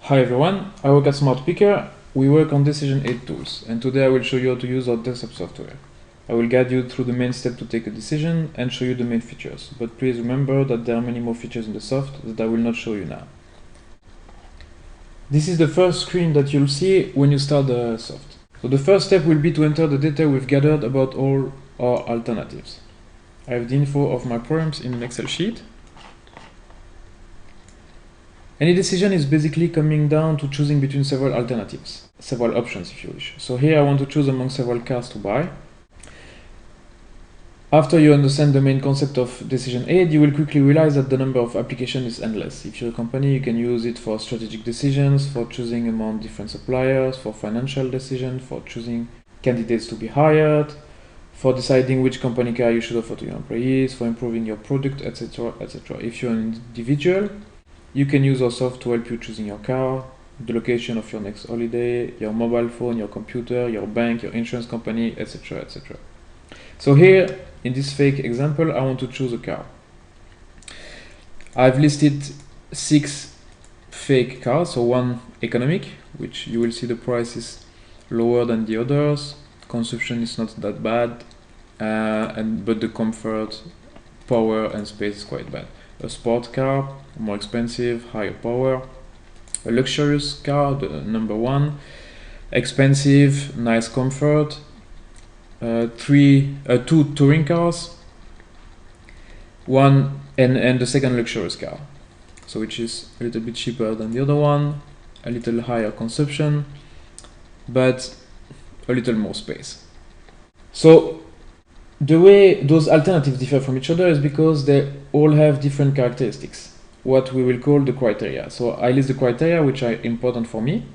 Hi everyone, I work at Smart Picker. We work on decision aid tools, and today I will show you how to use our desktop software. I will guide you through the main step to take a decision and show you the main features, but please remember that there are many more features in the soft that I will not show you now. This is the first screen that you'll see when you start the soft. So the first step will be to enter the data we've gathered about all our alternatives. I have the info of my programs in an Excel sheet. Any decision is basically coming down to choosing between several alternatives, several options if you wish. So here I want to choose among several cars to buy. After you understand the main concept of decision aid, you will quickly realize that the number of applications is endless. If you're a company, you can use it for strategic decisions, for choosing among different suppliers, for financial decisions, for choosing candidates to be hired, for deciding which company car you should offer to your employees, for improving your product, etc., etc. If you're an individual, you can use our soft to help you choosing your car, the location of your next holiday, your mobile phone, your computer, your bank, your insurance company, etc., etc. So here, in this fake example, I want to choose a car. I've listed 6 fake cars, so one economic, which you will see the price is lower than the others. Consumption is not that bad, but the comfort, power, and space is quite bad. A sport car, more expensive, higher power. A luxurious car, the number 1, expensive, nice comfort. 2 touring cars, one and the second luxurious car, so which is a little bit cheaper than the other one, a little higher consumption, but a little more space. So the way those alternatives differ from each other is because they all have different characteristics, what we will call the criteria. So I list the criteria which are important for me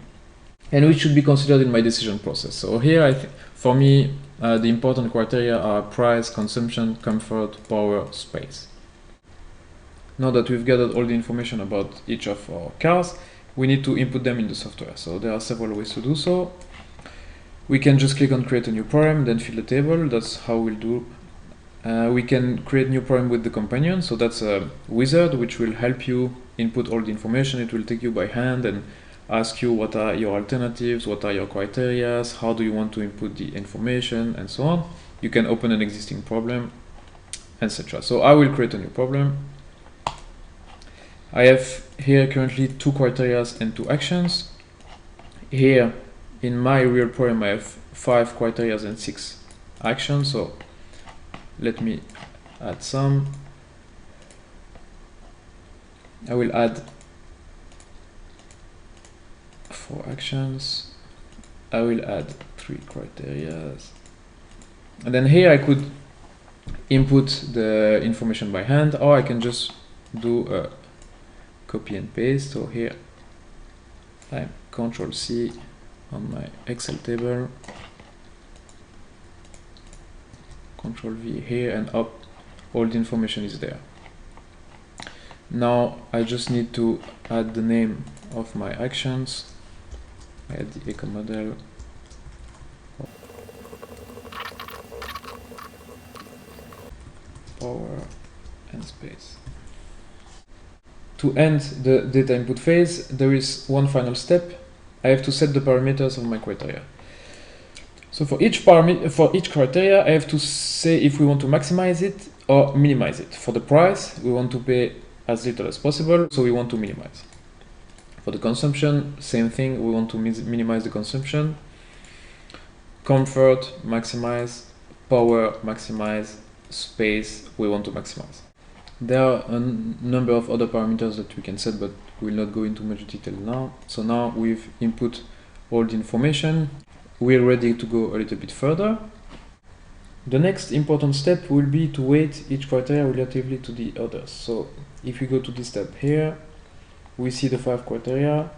and which should be considered in my decision process. So here, for me, the important criteria are price, consumption, comfort, power, space. Now that we've gathered all the information about each of our cars, we need to input them in the software. So there are several ways to do so. We can just click on create a new program, then fill the table. That's how we'll do. We can create new program with the companion. So that's a wizard which will help you input all the information. It will take you by hand and ask you what are your alternatives, what are your criteria, how do you want to input the information, and so on. You can open an existing problem, etc. So I will create a new problem. I have here currently 2 criteria and 2 actions. Here in my real program I have 5 criteria and 6 actions. So let me add some. I will add 4 actions. I will add 3 criteria, and then here I could input the information by hand, or I can just do a copy and paste. So here I Control C on my Excel table, Control V here, and up, all the information is there. Now I just need to add the name of my actions. I add the eco model, power, and space. To end the data input phase, there is one final step. I have to set the parameters of my criteria. So for each criteria, I have to say if we want to maximize it or minimize it. For the price, we want to pay as little as possible, so we want to minimize. For the consumption, same thing, we want to minimize the consumption. Comfort, maximize. Power, maximize. Space, we want to maximize. There are a number of other parameters that we can set, but we'll not go into much detail now. So now we've input all the information. We're ready to go a little bit further. The next important step will be to weight each criteria relatively to the others. So if we go to this tab here, we see the 5 criteria,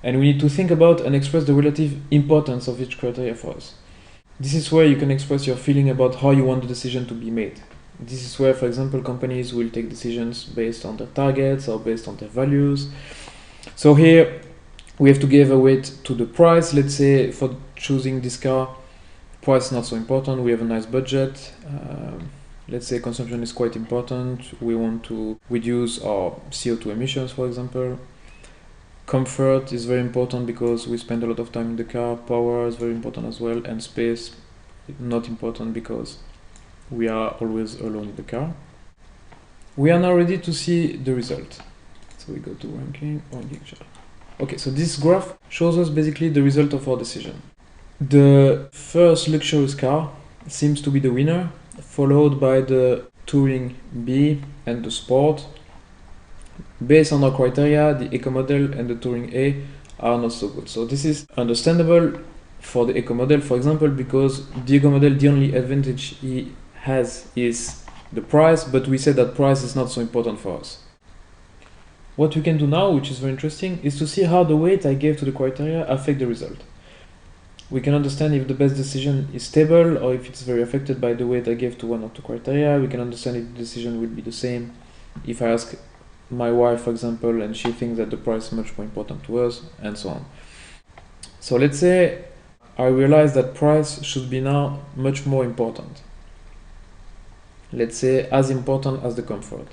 and we need to think about and express the relative importance of each criteria for us. This is where you can express your feeling about how you want the decision to be made. This is where, for example, companies will take decisions based on their targets or based on their values. So here we have to give a weight to the price. Let's say for choosing this car, price is not so important, we have a nice budget. Let's say consumption is quite important, we want to reduce our CO2 emissions, for example. Comfort is very important because we spend a lot of time in the car. Power is very important as well, and space not important because we are always alone in the car. We are now ready to see the result. So we go to ranking chart. Okay, so this graph shows us basically the result of our decision. The first luxurious car seems to be the winner, followed by the Touring B and the Sport. Based on our criteria, the Eco model and the Touring A are not so good. So this is understandable for the Eco model, for example, because the Eco model, the only advantage he has is the price, but we said that price is not so important for us. What we can do now, which is very interesting, is to see how the weight I gave to the criteria affect the result. We can understand if the best decision is stable or if it's very affected by the weight I gave to one of the criteria. We can understand if the decision will be the same if I ask my wife, for example, and she thinks that the price is much more important to us, and so on. So let's say I realize that price should be now much more important. Let's say as important as the comfort.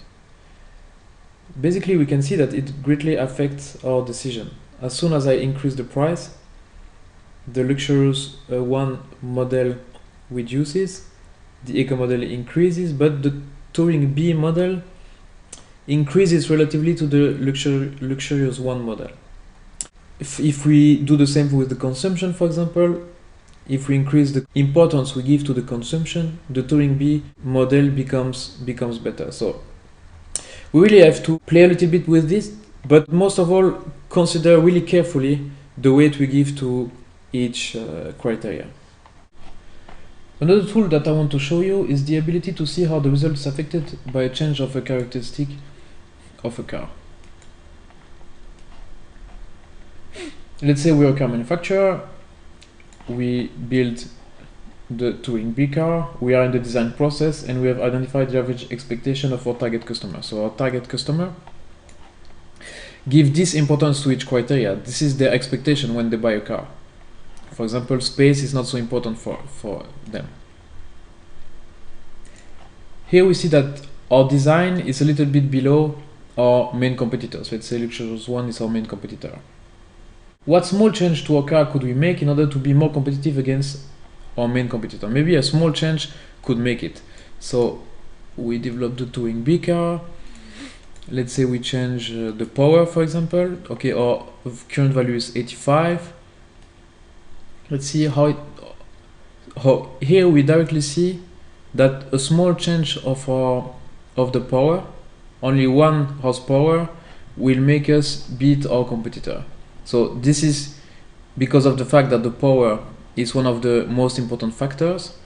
Basically, we can see that it greatly affects our decision. As soon as I increase the price, the luxurious one model reduces, the Eco model increases, but the Touring B model increases relatively to the luxurious one model. If we do the same with the consumption, for example, if we increase the importance we give to the consumption, the Touring B model becomes better. So we really have to play a little bit with this, but most of all, consider really carefully the weight we give to each criteria. Another tool that I want to show you is the ability to see how the result is affected by a change of a characteristic of a car. Let's say we're a car manufacturer, we build the Touring B car, we are in the design process, and we have identified the average expectation of our target customer. So our target customer give this importance to each criteria. This is their expectation when they buy a car. For example, space is not so important for them. Here we see that our design is a little bit below our main competitors. Let's say Luxurious One is our main competitor. What small change to our car could we make in order to be more competitive against our main competitor? Maybe a small change could make it. So we developed the Touring B car. Let's say we change the power, for example. Okay, our current value is 85. Let's see how here we directly see that a small change of the power, only 1 horsepower, will make us beat our competitor. So this is because of the fact that the power is one of the most important factors,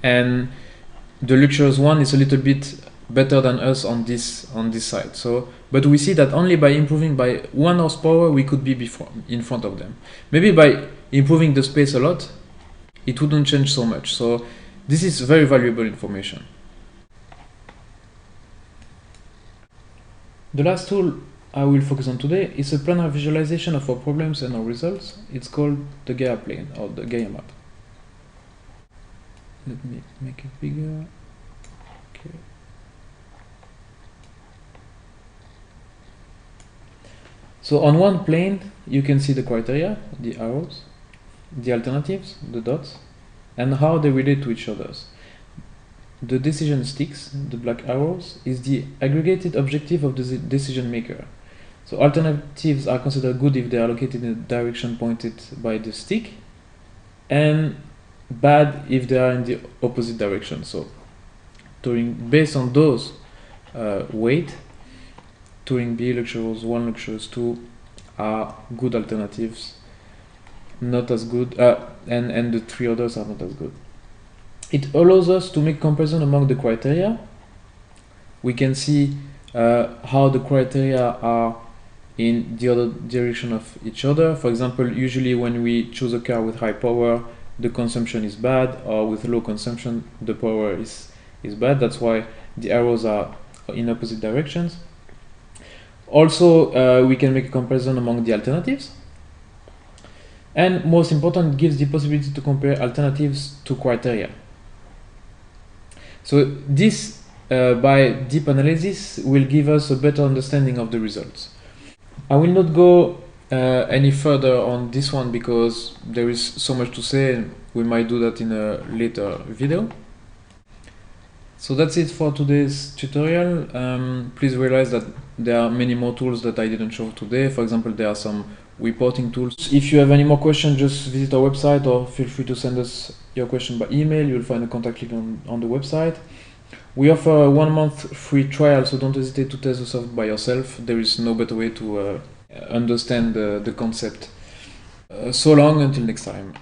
and the luxurious one is a little bit better than us on this side. So, but we see that only by improving by 1 horsepower we could be in front of them. Maybe by improving the space a lot, it wouldn't change so much. So this is very valuable information. The last tool I will focus on today is a planar visualization of our problems and our results. It's called the Gaia plane or the Gaia map. Let me make it bigger. Okay. So on one plane, you can see the criteria, the arrows, the alternatives, the dots, and how they relate to each other. The decision sticks, the black arrows, is the aggregated objective of the decision maker. So alternatives are considered good if they are located in the direction pointed by the stick, and bad if they are in the opposite direction. So based on those weight, Touring B, Luxurious 1, Luxurious 2 are good alternatives, not as good, and the 3 others are not as good. It allows us to make comparison among the criteria. We can see how the criteria are in the other direction of each other. For example, usually when we choose a car with high power, the consumption is bad, or with low consumption, the power is bad. That's why the arrows are in opposite directions. Also, we can make a comparison among the alternatives. And most important, it gives the possibility to compare alternatives to criteria. So this, by deep analysis, will give us a better understanding of the results. I will not go any further on this one because there is so much to say. We might do that in a later video. So that's it for today's tutorial. Please realize that there are many more tools that I didn't show today. For example, there are some reporting tools. If you have any more questions, just visit our website or feel free to send us your question by email. You'll find a contact link on the website. We offer a 1 month free trial, so don't hesitate to test the software by yourself. There is no better way to understand the concept. So long, until next time.